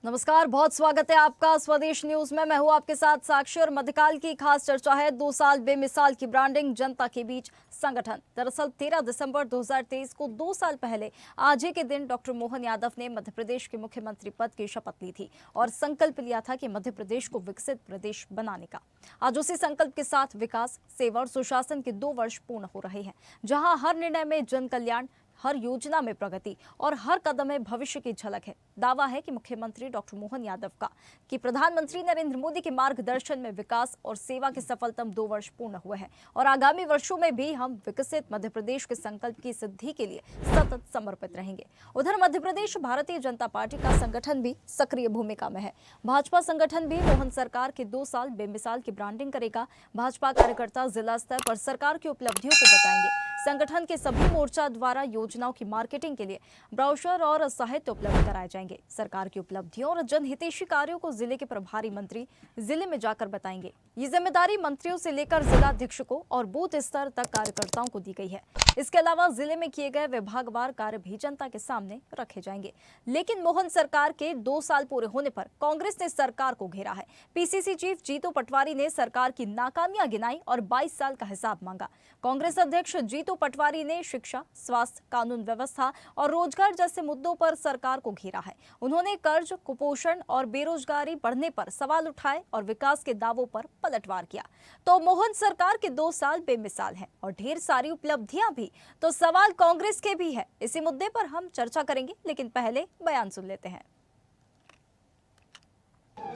नमस्कार, बहुत स्वागत है आपका स्वदेश न्यूज में। मैं हूं आपके साथ साक्षी और मध्यकाल की खास चर्चा है 2 साल बेमिसाल की ब्रांडिंग, जनता के बीच संगठन। दरअसल 13 दिसंबर 2023 को 2 साल पहले आज ही के दिन डॉक्टर मोहन यादव ने मध्य प्रदेश के मुख्यमंत्री पद की शपथ ली थी और संकल्प लिया था कि मध्य प्रदेश को विकसित प्रदेश बनाने का। आज उसी संकल्प के साथ विकास, सेवा और सुशासन के 2 वर्ष पूर्ण हो रहे हैं, जहां हर निर्णय में जन कल्याण, हर योजना में प्रगति और हर कदम में भविष्य की झलक है। दावा है कि मुख्यमंत्री डॉक्टर मोहन यादव का कि प्रधानमंत्री नरेंद्र मोदी के मार्गदर्शन में विकास और सेवा के सफलतम 2 वर्ष पूर्ण हुए हैं और आगामी वर्षों में भी हम विकसित मध्य प्रदेश के संकल्प की सिद्धि के लिए सतत समर्पित रहेंगे। उधर मध्य प्रदेश भारतीय जनता पार्टी का संगठन भी सक्रिय भूमिका में है। भाजपा संगठन भी मोहन सरकार के 2 साल बेमिसाल की ब्रांडिंग करेगा। भाजपा कार्यकर्ता जिला स्तर पर सरकार की उपलब्धियों को बताएंगे। संगठन के सभी मोर्चा द्वारा योजनाओं की मार्केटिंग के लिए ब्रोशर और साहित्य उपलब्ध कराए जाएंगे। सरकार की उपलब्धियों और जनहितैषी कार्यों को जिले के प्रभारी मंत्री जिले में जाकर बताएंगे। ये जिम्मेदारी मंत्रियों से लेकर जिला अधीक्षकों और बूथ स्तर तक कार्यकर्ताओं को दी गई है। इसके अलावा जिले में किए गए विभागवार कार्य भी जनता के सामने रखे जाएंगे। लेकिन मोहन सरकार के 2 साल पूरे होने पर कांग्रेस ने सरकार को घेरा है। पीसीसी चीफ जीतू पटवारी ने सरकार की नाकामियां गिनाई और 22 साल का हिसाब मांगा। कांग्रेस अध्यक्ष जीतू पटवारी ने शिक्षा, स्वास्थ्य, कानून व्यवस्था और रोजगार जैसे मुद्दों पर सरकार को घेरा है। उन्होंने कर्ज, कुपोषण और बेरोजगारी बढ़ने पर सवाल उठाए और विकास के दावों पर पलटवार किया। तो मोहन सरकार के 2 साल बेमिसाल हैं और ढेर सारी उपलब्धियां भी, तो सवाल कांग्रेस के भी है। इसी मुद्दे पर हम चर्चा करेंगे, लेकिन पहले बयान सुन लेते हैं।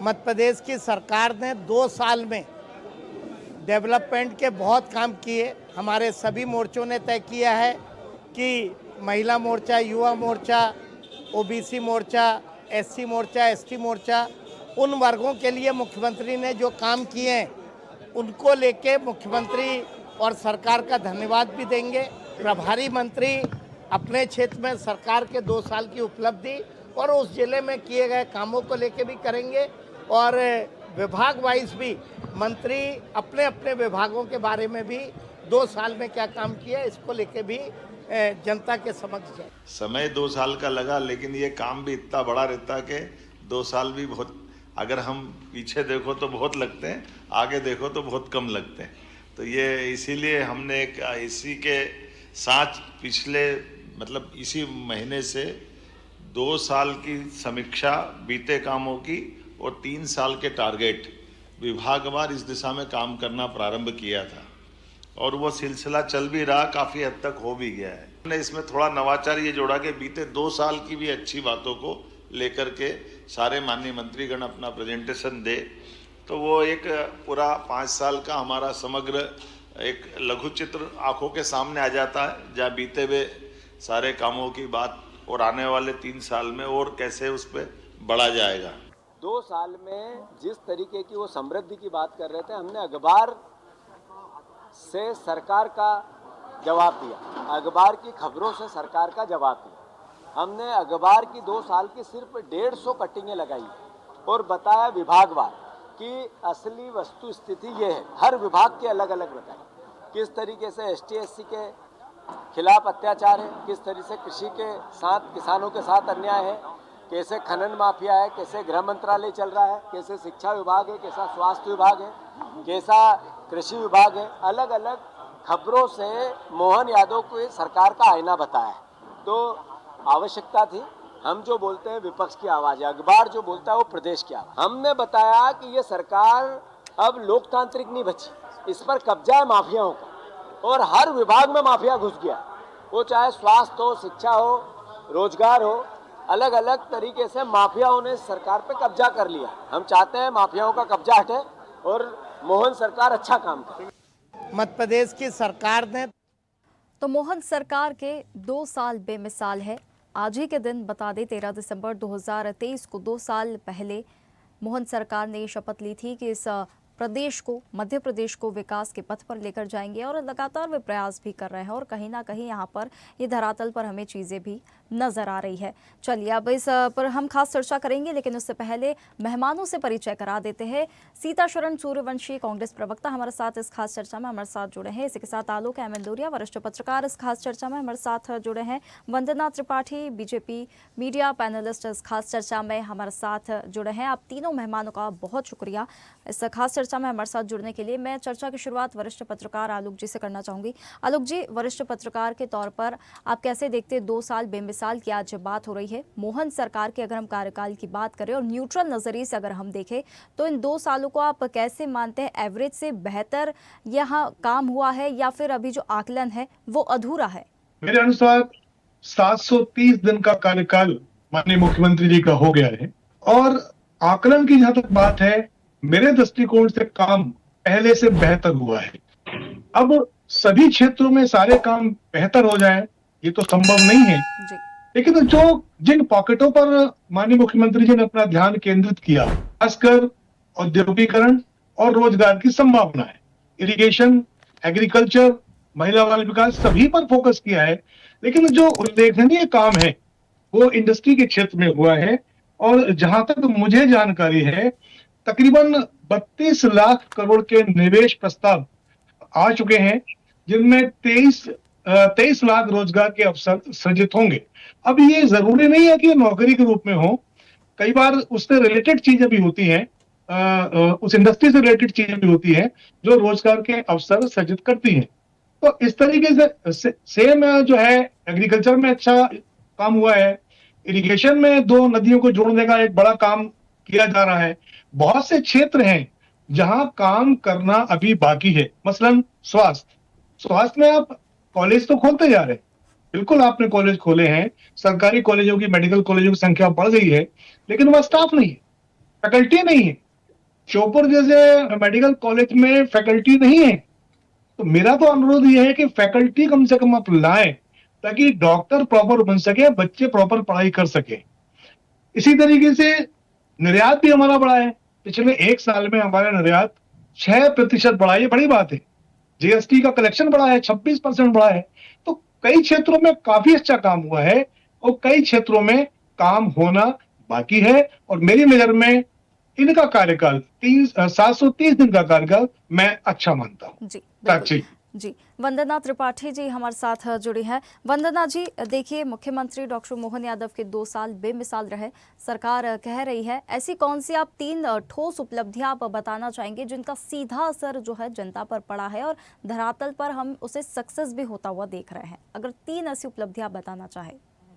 मध्य प्रदेश की सरकार ने 2 साल में डेवलपमेंट के बहुत काम किए। हमारे सभी मोर्चों ने तय किया है कि महिला मोर्चा, युवा मोर्चा, ओबीसी मोर्चा, एससी मोर्चा, एसटी मोर्चा, उन वर्गों के लिए मुख्यमंत्री ने जो काम किए हैं उनको लेके मुख्यमंत्री और सरकार का धन्यवाद भी देंगे। प्रभारी मंत्री अपने क्षेत्र में सरकार के 2 साल की उपलब्धि और उस जिले में किए गए कामों को लेके भी करेंगे और विभाग वाइज भी मंत्री अपने अपने विभागों के बारे में भी 2 साल में क्या काम किया इसको लेके भी जनता के समक्ष जाए। समय 2 साल का लगा, लेकिन ये काम भी इतना बड़ा रहता कि 2 साल भी बहुत, अगर हम पीछे देखो तो बहुत लगते हैं, आगे देखो तो बहुत कम लगते हैं। तो ये इसीलिए हमने एक इसी के साथ पिछले इसी महीने से 2 साल की समीक्षा बीते कामों की और 3 साल के टारगेट विभागवार इस दिशा में काम करना प्रारंभ किया था और वो सिलसिला चल भी रहा, काफ़ी हद तक हो भी गया है। हमने इसमें थोड़ा नवाचार ये जोड़ा कि बीते 2 साल की भी अच्छी बातों को लेकर के सारे माननीय मंत्रीगण अपना प्रेजेंटेशन दे, तो वो एक पूरा 5 साल का हमारा समग्र एक लघु चित्र आंखों के सामने आ जाता है, जहाँ बीते हुए सारे कामों की बात और आने वाले 3 साल में और कैसे उस पर बढ़ा जाएगा। 2 साल में जिस तरीके की वो समृद्धि की बात कर रहे थे, हमने अखबार से सरकार का जवाब दिया, अखबार की खबरों से सरकार का जवाब दिया। हमने अखबार की 2 साल की सिर्फ 150 कटिंगें लगाई और बताया विभागवार कि असली वस्तु स्थिति ये है। हर विभाग के अलग अलग बताए किस तरीके से एसटी एससी के खिलाफ अत्याचार है, किस तरह से कृषि के साथ किसानों के साथ अन्याय है, कैसे खनन माफिया है, कैसे गृह मंत्रालय चल रहा है, कैसे शिक्षा विभाग है, कैसा स्वास्थ्य विभाग है, कैसा कृषि विभाग है। अलग अलग खबरों से मोहन यादव को सरकार का आईना बताया है। तो आवश्यकता थी, हम जो बोलते हैं विपक्ष की आवाज़ है, अखबार जो बोलता है वो प्रदेश की आवाज़। हमने बताया कि ये सरकार अब लोकतांत्रिक नहीं बची, इस पर कब्जा है माफियाओं का और हर विभाग में माफिया घुस गया, वो चाहे स्वास्थ्य हो, शिक्षा हो, रोजगार हो, अलग अलग तरीके से माफियाओं ने सरकार पे कब्जा कर लिया। हम चाहते हैं माफियाओं का कब्जा हटे और मोहन सरकार अच्छा काम करे। मध्य प्रदेश की सरकार ने तो मोहन सरकार के 2 साल बेमिसाल है। आज ही के दिन बता दें 13 दिसंबर 2023 को 2 साल पहले मोहन सरकार ने शपथ ली थी कि इस प्रदेश को, मध्य प्रदेश को विकास के पथ पर लेकर जाएंगे और लगातार वे प्रयास भी कर रहे हैं और कहीं ना कहीं यहाँ पर ये धरातल पर हमें चीज़ें भी नजर आ रही है। चलिए अब इस पर हम खास चर्चा करेंगे, लेकिन उससे पहले मेहमानों से परिचय करा देते हैं। सीताशरण सूर्यवंशी कांग्रेस प्रवक्ता हमारे साथ इस खास चर्चा में हमारे साथ जुड़े हैं। इसी के साथ आलोक एमएनदोरिया वरिष्ठ पत्रकार इस खास चर्चा में हमारे साथ जुड़े हैं। वंदना त्रिपाठी बीजेपी मीडिया पैनलिस्ट इस खास चर्चा में हमारे साथ जुड़े हैं। आप तीनों मेहमानों का बहुत शुक्रिया इस खास चर्चा में हमारे साथ जुड़ने के लिए। मैं चर्चा की शुरुआत वरिष्ठ पत्रकार आलोक जी से करना चाहूंगी। आलोक जी, वरिष्ठ पत्रकार के तौर पर आप कैसे देखते हैं 2 साल बेमिसाल की आज बात हो रही है मोहन सरकार के, अगर हम कार्यकाल की बात करें और न्यूट्रल नजरिए से अगर हम देखें तो इन 2 सालों को आप कैसे मानते हैं? एवरेज से बेहतर यहाँ काम हुआ है या फिर अभी जो आकलन है वो अधूरा है? मेरे अनुसार 730 दिन का कार्यकाल माननीय मुख्यमंत्री जी का हो गया है और आकलन की जहां तक बात है, मेरे दृष्टिकोण से काम पहले से बेहतर हुआ है। अब सभी क्षेत्रों में सारे काम बेहतर हो जाए ये तो संभव नहीं है जी। लेकिन जिन पॉकेटों पर माननीय मुख्यमंत्री जी ने अपना ध्यान केंद्रित किया, खासकर औद्योगिकरण और रोजगार की संभावना है, इरिगेशन, एग्रीकल्चर, महिला बाल विकास, सभी पर फोकस किया है। लेकिन जो उल्लेखनीय काम है वो इंडस्ट्री के क्षेत्र में हुआ है और जहां तक मुझे जानकारी है तकरीबन 32 लाख करोड़ के निवेश प्रस्ताव आ चुके हैं, जिनमें 23 लाख रोजगार के अवसर सृजित होंगे। अब ये जरूरी नहीं है कि ये नौकरी के रूप में हो, कई बार उससे रिलेटेड चीजें भी होती हैं, उस इंडस्ट्री से रिलेटेड चीजें भी होती हैं जो रोजगार के अवसर सृजित करती हैं। तो इस तरीके से सेम जो है एग्रीकल्चर में अच्छा काम हुआ है, इरिगेशन में 2 नदियों को जोड़ने का एक बड़ा काम किया जा रहा है। बहुत से क्षेत्र हैं जहां काम करना अभी बाकी है, मसलन स्वास्थ्य में आप कॉलेज तो खोलते जा रहे हैं, बिल्कुल आपने कॉलेज खोले हैं, सरकारी कॉलेजों की, मेडिकल कॉलेजों की संख्या बढ़ गई है, लेकिन वह स्टाफ नहीं है, फैकल्टी नहीं है। श्योपुर जैसे मेडिकल कॉलेज में फैकल्टी नहीं है, तो मेरा तो अनुरोध यह है कि फैकल्टी कम से कम आप लाएं ताकि डॉक्टर प्रॉपर बन सके, बच्चे प्रॉपर पढ़ाई कर सके। इसी तरीके से निर्यात भी हमारा बढ़ा है, पिछले 1 साल में हमारा निर्यात 6% बढ़ा है, ये बड़ी बात है। जीएसटी का कलेक्शन बढ़ा है, 26% बढ़ा है। तो कई क्षेत्रों में काफी अच्छा काम हुआ है और कई क्षेत्रों में काम होना बाकी है और मेरी नजर में इनका कार्यकाल 730 दिन का कार्यकाल मैं अच्छा मानता हूँ। जी साक्षी जी। वंदना त्रिपाठी जी हमारे साथ जुड़ी हैं। वंदना जी, देखिए मुख्यमंत्री डॉक्टर मोहन यादव के 2 साल बेमिसाल रहे, सरकार कह रही है, ऐसी कौन सी आप 3 ठोस उपलब्धियां आप बताना चाहेंगे जिनका सीधा असर जो है जनता पर पड़ा है और धरातल पर हम उसे सक्सेस भी होता हुआ देख रहे हैं? अगर 3 ऐसी उपलब्धियां बताना चाहें।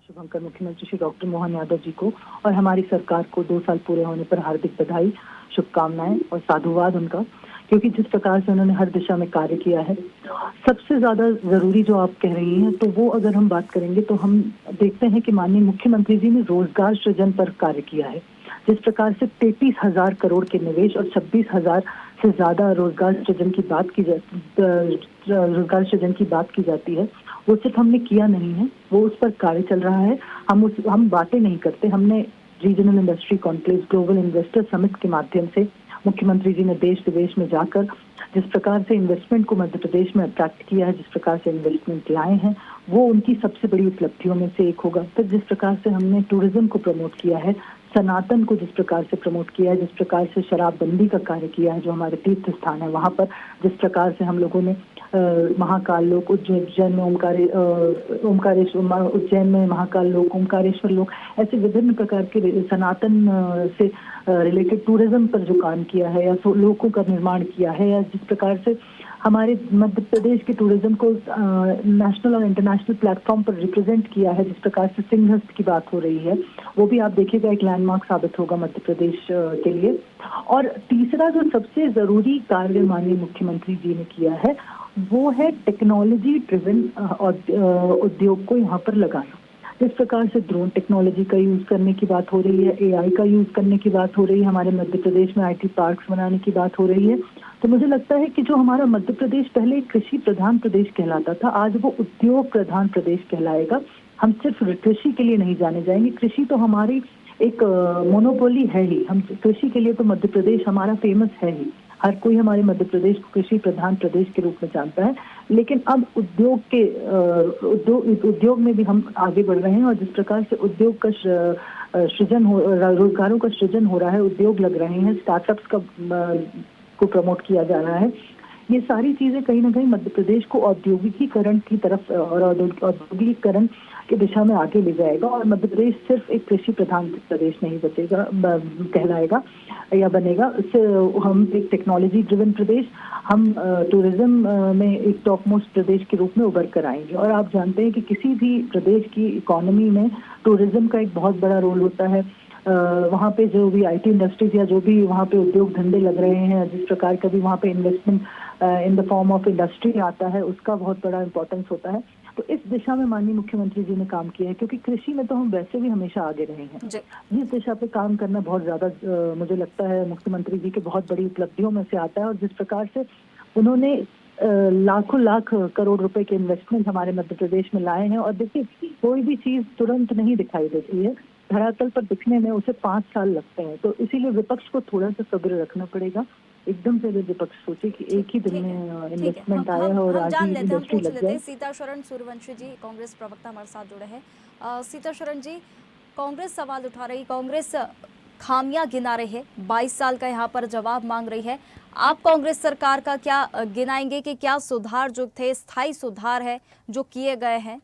शुभंकर मुख्यमंत्री श्री डॉक्टर मोहन यादव जी को और हमारी सरकार को 2 साल पूरे होने पर हार्दिक बधाई, शुभकामनाएं और साधुवाद उनका, क्योंकि जिस प्रकार से उन्होंने हर दिशा में कार्य किया है, सबसे ज्यादा जरूरी जो आप कह रही हैं तो वो अगर हम बात करेंगे तो हम देखते हैं कि माननीय मुख्यमंत्री जी ने रोजगार सृजन पर कार्य किया है। जिस प्रकार से 33,000 करोड़ के निवेश और 26,000 से ज्यादा रोजगार सृजन की बात की जाती है, वो सिर्फ हमने किया नहीं है, वो उस पर कार्य चल रहा है। हम बातें नहीं करते, हमने regional industry conclave, global investor summit के माध्यम से मुख्यमंत्री जी ने देश विदेश में जाकर जिस प्रकार से इन्वेस्टमेंट को मध्य प्रदेश में अट्रैक्ट किया है, जिस प्रकार से इन्वेस्टमेंट लाए हैं, वो उनकी सबसे बड़ी उपलब्धियों में से एक होगा। फिर जिस प्रकार से हमने टूरिज्म को प्रमोट किया है, सनातन को जिस प्रकार से प्रमोट किया है, जिस प्रकार से शराबबंदी का कार्य किया है, जो हमारे तीर्थ स्थान है वहाँ पर जिस प्रकार से हम लोगों ने महाकाल लोक, उज्जैन में उज्जैन में महाकाल लोक, ओमकारेश्वर लोक, ऐसे विभिन्न प्रकार के सनातन से रिलेटेड टूरिज्म पर जो काम किया है या लोकों का निर्माण किया है, या जिस प्रकार से हमारे मध्य प्रदेश के टूरिज्म को नेशनल और इंटरनेशनल प्लेटफॉर्म पर रिप्रेजेंट किया है, जिस प्रकार से सिंहस्थ की बात हो रही है, वो भी आप देखिएगा एक लैंडमार्क साबित होगा मध्य प्रदेश के लिए। और तीसरा जो सबसे जरूरी कार्य माननीय मुख्यमंत्री जी ने किया है वो है टेक्नोलॉजी ड्रिवन उद्योग को यहाँ पर लगाना। जिस प्रकार से ड्रोन टेक्नोलॉजी का यूज करने की बात हो रही है, एआई का यूज करने की बात हो रही है, हमारे मध्य प्रदेश में आईटी पार्क्स बनाने की बात हो रही है, तो मुझे लगता है कि जो हमारा मध्य प्रदेश पहले कृषि प्रधान प्रदेश कहलाता था, आज वो उद्योग प्रधान प्रदेश कहलाएगा। हम सिर्फ कृषि के लिए नहीं जाने जाएंगे, कृषि तो हमारी एक मोनोपोली है ही, हम कृषि के लिए तो मध्य प्रदेश हमारा फेमस है ही, हर कोई हमारे मध्य प्रदेश को कृषि प्रधान प्रदेश के रूप में जानता है, लेकिन अब उद्योग में भी हम आगे बढ़ रहे हैं और जिस प्रकार से उद्योग का सृजन हो, रोजगारों का सृजन हो रहा है, उद्योग लग रहे हैं, स्टार्टअप्स को प्रमोट किया जा रहा है, ये सारी चीजें कहीं ना कहीं मध्य प्रदेश को औद्योगिकीकरण की तरफ और औद्योगिकीकरण की दिशा में आगे ले जाएगा और मध्य प्रदेश सिर्फ एक कृषि प्रधान प्रदेश नहीं कहलाएगा या बनेगा। हम एक टेक्नोलॉजी ड्रिवन प्रदेश, हम टूरिज्म में एक टॉप मोस्ट प्रदेश के रूप में उभर कर आएंगे। और आप जानते हैं कि किसी भी प्रदेश की इकोनॉमी में टूरिज्म का एक बहुत बड़ा रोल होता है। वहाँ पे जो भी आईटी इंडस्ट्रीज या जो भी वहाँ पे उद्योग धंधे लग रहे हैं, जिस प्रकार का भी वहाँ पे investment in the form of industry आता है, उसका बहुत बड़ा इंपॉर्टेंस होता है। तो इस दिशा में माननीय मुख्यमंत्री जी ने काम किया है, क्योंकि कृषि में तो हम वैसे भी हमेशा आगे रहे हैं। जिस दिशा पे काम करना बहुत ज्यादा मुझे लगता है मुख्यमंत्री जी के बहुत बड़ी उपलब्धियों में से आता है। और जिस प्रकार से उन्होंने लाखों लाख करोड़ रुपए के इन्वेस्टमेंट हमारे मध्य प्रदेश में लाए हैं। और देखिए, कोई भी चीज तुरंत नहीं दिखाई देती है, धरातल पर दिखने में उसे 5 साल लगते हैं। तो इसीलिए विपक्ष को थोड़ा सा सब्र रखना पड़ेगा। एकदम से विपक्ष सोचे कि एक ही दिन में इन्वेस्टमेंट आया है और आज ही इंडस्ट्री लग जाए। सीताशरण सूर्यवंशी जी, कांग्रेस प्रवक्ता हमारे साथ जुड़े हैं। सीताशरण जी, कांग्रेस सवाल उठा रही, कांग्रेस खामियां गिना रही है, 22 साल का यहाँ पर जवाब मांग रही है। आप कांग्रेस सरकार का क्या गिनाएंगे कि क्या सुधार जो थे, स्थायी सुधार है जो किए गए हैं?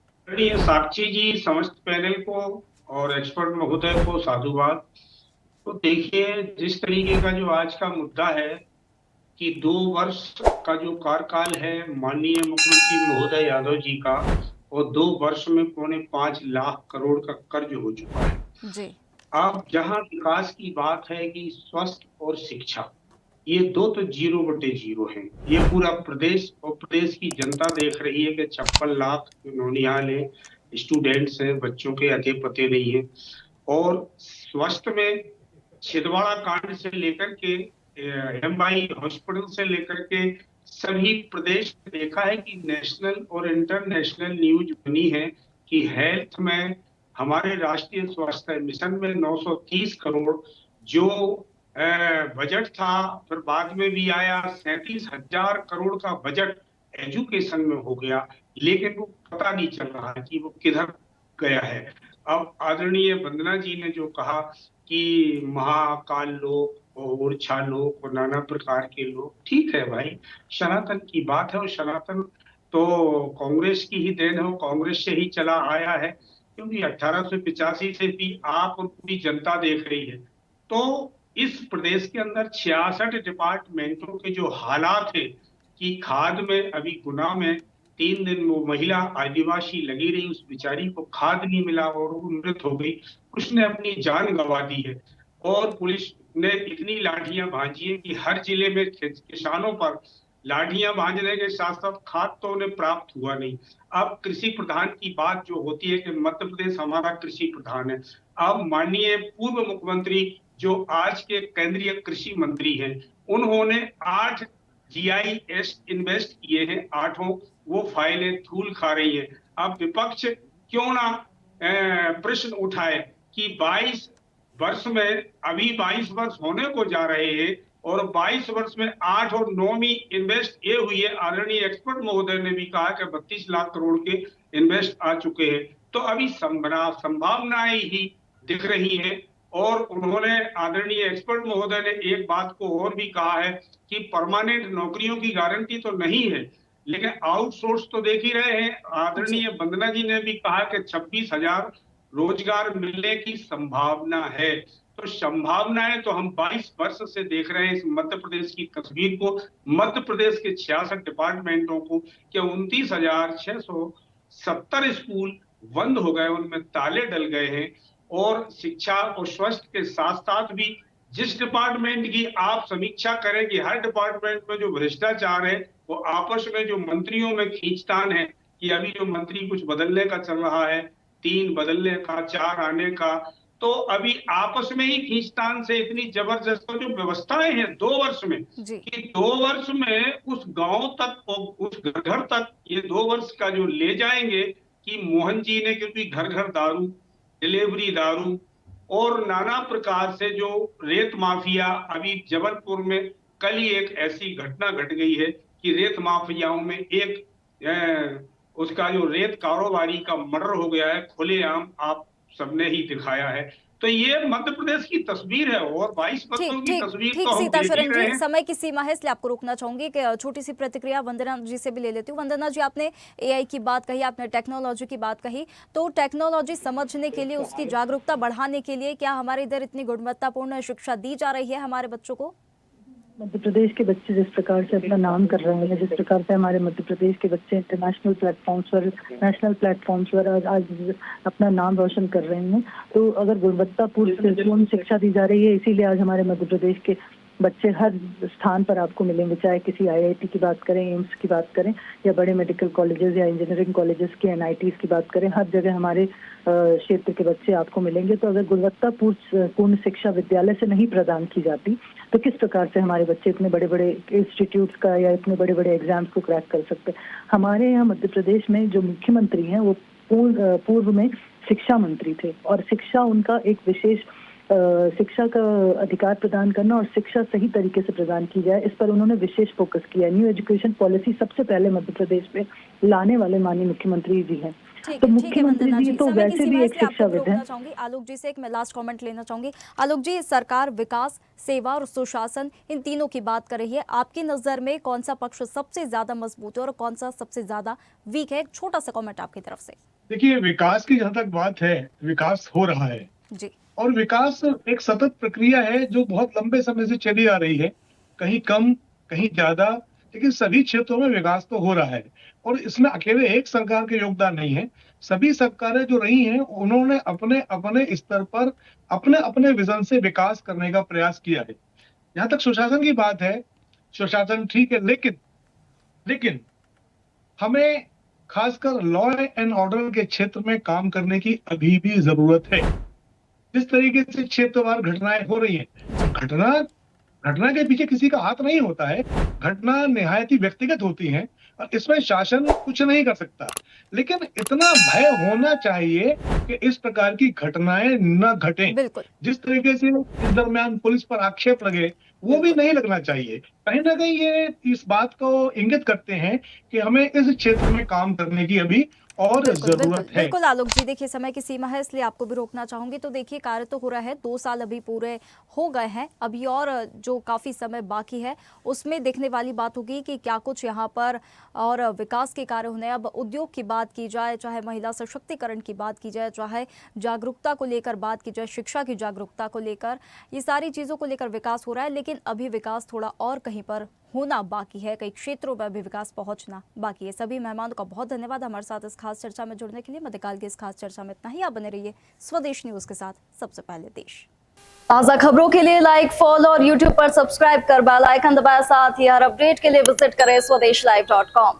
साक्षी जी, समस्त पैनल को और एक्सपर्ट महोदय को साधुवाद। तो देखिए, जिस तरीके का जो आज का मुद्दा है कि 2 वर्ष का जो कार्यकाल है माननीय मुख्यमंत्री महोदय यादव जी का, और 2 वर्ष में 5.25 लाख करोड़ का कर्ज हो चुका है जी। अब जहां विकास की बात है कि स्वास्थ्य और शिक्षा, ये 2 तो 0/0 हैं। ये पूरा प्रदेश और प्रदेश की जनता देख रही है कि 56 लाख नौनिहाल है, स्टूडेंट्स हैं, बच्चों के अते पते नहीं है। और स्वास्थ्य में छिंदवाड़ा कांड से लेकर के एमआई हॉस्पिटल से लेकर के सभी प्रदेश में देखा है कि नेशनल और इंटरनेशनल न्यूज बनी है कि हेल्थ में हमारे राष्ट्रीय स्वास्थ्य मिशन में 930 करोड़ जो बजट था, फिर बाद में भी आया 37,000 करोड़ का बजट एजुकेशन में हो गया, लेकिन वो पता नहीं चल रहा है कि वो किधर गया है। अब आदरणीय वंदना जी ने जो कहा कि महाकाल लोग और ओरछा लोग और नाना प्रकार के लोग, ठीक है भाई, सनातन की बात है और सनातन तो कांग्रेस की ही देन है, कांग्रेस से ही चला आया है, क्योंकि 1885 से भी आप और पूरी जनता देख रही है। तो इस प्रदेश के अंदर 66 डिपार्टमेंटों के जो हालात है कि खाद में अभी गुना में 3 दिन वो महिला आदिवासी लगी रही, उस बेचारी को खाद नहीं मिला और वो मृत हो गई, उसने अपनी जान गंवा दी है। और पुलिस ने इतनी लाठियां भांजी है कि हर जिले में किसानों पर लाठियां भांजने के साथ साथ खाद तो उन्हें प्राप्त हुआ नहीं। अब कृषि प्रधान की बात जो होती है कि मध्य प्रदेश हमारा कृषि प्रधान है। अब माननीय पूर्व मुख्यमंत्री जो आज के केंद्रीय कृषि मंत्री हैं, उन्होंने 8 GIS इन्वेस्ट किए हैं, 8 वो फाइलें धूल खा रही है। अब विपक्ष क्यों ना प्रश्न उठाए कि 22 वर्ष में, अभी 22 वर्ष होने को जा रहे हैं और 22 वर्ष में 8 और 9वीं इन्वेस्ट ये हुई है। आदरणीय एक्सपर्ट महोदय ने भी कहा कि 32 लाख करोड़ के इन्वेस्ट आ चुके हैं। तो अभी संभावनाएं ही दिख रही हैं। और उन्होंने, आदरणीय एक्सपर्ट महोदय ने एक बात को और भी कहा है कि परमानेंट नौकरियों की गारंटी तो नहीं है, लेकिन आउटसोर्स तो देख ही रहे हैं। आदरणीय वंदना जी ने भी कहा कि 26,000 रोजगार मिलने की संभावना है। तो संभावनाएं तो हम 22 वर्ष से देख रहे हैं इस मध्य प्रदेश की तस्वीर को, मध्य प्रदेश के 66 डिपार्टमेंटों को, कि 29,670 स्कूल बंद हो गए, उनमें ताले डल गए हैं। और शिक्षा और स्वास्थ्य के साथ साथ भी जिस डिपार्टमेंट की आप समीक्षा करें कि हर डिपार्टमेंट में जो भ्रष्टाचार है, वो आपस में जो मंत्रियों में खींचतान है कि अभी जो मंत्री कुछ बदलने का चल रहा है, 3 बदलने का, 4 आने का, तो अभी आपस में ही खींचतान से इतनी जबरदस्त जो व्यवस्थाएं हैं 2 वर्ष में, कि 2 वर्ष में उस गांव तक और उस घर तक ये 2 वर्ष का जो ले जाएंगे कि मोहन जी ने, क्योंकि घर घर दारू, डिलीवरी दारू और नाना प्रकार से जो रेत माफिया अभी जबलपुर में कल ही एक ऐसी घटना घट गई है कि रेत माफियाओं में उसका जो रेत कारोबारी का मर्डर हो गया है, खुलेआम आप सबने ही दिखाया है। तो ये मध्य प्रदेश की तस्वीर है और 22 बच्चों की तस्वीर तो हम देख ही सीताशरण रहे जी, हैं। समय की सीमा है इसलिए आपको रोकना चाहूंगी कि छोटी सी प्रतिक्रिया वंदना जी से भी ले लेती हूँ। वंदना जी, आपने एआई की बात कही, आपने टेक्नोलॉजी की बात कही, तो टेक्नोलॉजी समझने के लिए, उसकी जागरूकता बढ़ाने के लिए क्या हमारे इधर इतनी गुणवत्तापूर्ण शिक्षा दी जा रही है हमारे बच्चों को? मध्य प्रदेश के बच्चे जिस प्रकार से अपना नाम कर रहे हैं, जिस प्रकार से हमारे मध्य प्रदेश के बच्चे इंटरनेशनल प्लेटफॉर्म्स पर, नेशनल प्लेटफॉर्म्स पर आज अपना नाम रोशन कर रहे हैं, तो अगर गुणवत्तापूर्ण शिक्षा दी जा रही है, इसीलिए आज हमारे मध्य प्रदेश के बच्चे हर स्थान पर आपको मिलेंगे, चाहे किसी आईआईटी की बात करें, एम्स की बात करें, या बड़े मेडिकल कॉलेजेस या इंजीनियरिंग कॉलेजेस की, एनआईटीज की बात करें, हर जगह हमारे क्षेत्र के बच्चे आपको मिलेंगे। तो अगर गुणवत्तापूर्ण शिक्षा विद्यालय से नहीं प्रदान की जाती तो किस प्रकार से हमारे बच्चे इतने बड़े बड़े इंस्टीट्यूट्स का या इतने बड़े बड़े एग्जाम्स को क्रैक कर सकते? हमारे यहाँ मध्य प्रदेश में जो मुख्यमंत्री हैं वो पूर्व में शिक्षा मंत्री थे, और शिक्षा उनका एक विशेष शिक्षा का अधिकार प्रदान करना और शिक्षा सही तरीके से प्रदान की जाए, इस पर उन्होंने विशेष फोकस किया। न्यू एजुकेशन पॉलिसी सबसे पहले मध्य प्रदेश में लाने वाले माननीय मुख्यमंत्री जी हैं। तो मुख्यमंत्री जी तो वैसे भी एक शिक्षाविद हैं। आलोक जी से एक मैं लास्ट कमेंट लेना चाहूंगी। आलोक जी, सरकार विकास, सेवा और सुशासन, इन तीनों की बात कर रही है, आपकी नजर में कौन सा पक्ष सबसे ज्यादा मजबूत है और कौन सा सबसे ज्यादा वीक है? एक छोटा सा कमेंट आपकी तरफ से। देखिए, विकास की जहाँ तक बात है, विकास हो रहा है जी, और विकास एक सतत प्रक्रिया है जो बहुत लंबे समय से चली आ रही है, कहीं कम कहीं ज्यादा, लेकिन सभी क्षेत्रों में विकास तो हो रहा है। और इसमें अकेले एक सरकार के योगदान नहीं है, सभी सरकारें जो रही हैं उन्होंने अपने अपने स्तर पर अपने अपने विजन से विकास करने का प्रयास किया है। जहाँ तक सुशासन की बात है, सुशासन ठीक है, लेकिन हमें खासकर लॉ एंड ऑर्डर के क्षेत्र में काम करने की अभी भी जरूरत है। जिस तरीके से क्षेत्रवार घटनाएं हो रही हैं, घटना के पीछे किसी का हाथ नहीं होता है, घटना निहायत ही व्यक्तिगत होती है और इसमें शासन कुछ नहीं कर सकता। लेकिन इतना भय होना चाहिए कि इस प्रकार की घटनाएं न घटें। बिल्कुल। जिस तरीके से इस दरमियान पुलिस पर आक्षेप लगे, वो भी नहीं लगना चाहिए। कहीं ना कहीं ये इस बात को इंगित करते हैं कि हमें इस क्षेत्र में काम करने की अभी और जरूरत है। बिल्कुल आलोक जी, देखिए समय की सीमा है इसलिए आपको भी रोकना चाहूंगी। तो देखिए, कार्य तो हो रहा है, 2 साल अभी पूरे हो गए हैं, अभी और जो काफी समय बाकी है उसमें देखने वाली बात होगी कि क्या कुछ यहाँ पर और विकास के कार्य होने। अब उद्योग की बात की जाए, चाहे महिला सशक्तिकरण की बात की जाए, चाहे जागरूकता को लेकर बात की जाए, शिक्षा की जागरूकता को लेकर, ये सारी चीजों को लेकर विकास हो रहा है, लेकिन अभी विकास थोड़ा और कहीं पर होना बाकी है, कई क्षेत्रों में भी विकास पहुंचना बाकी है। सभी मेहमानों का बहुत धन्यवाद हमारे साथ इस खास चर्चा में जुड़ने के लिए। मध्यकाल की इस खास चर्चा में इतना ही। आप बने रहिए स्वदेश न्यूज के साथ, सबसे पहले देश। ताज़ा खबरों के लिए लाइक, फॉलो और यूट्यूब पर सब्सक्राइब कर बेल आइकन दबाएं। साथ ही हर अपडेट के लिए विजिट करें swedeshlive.com।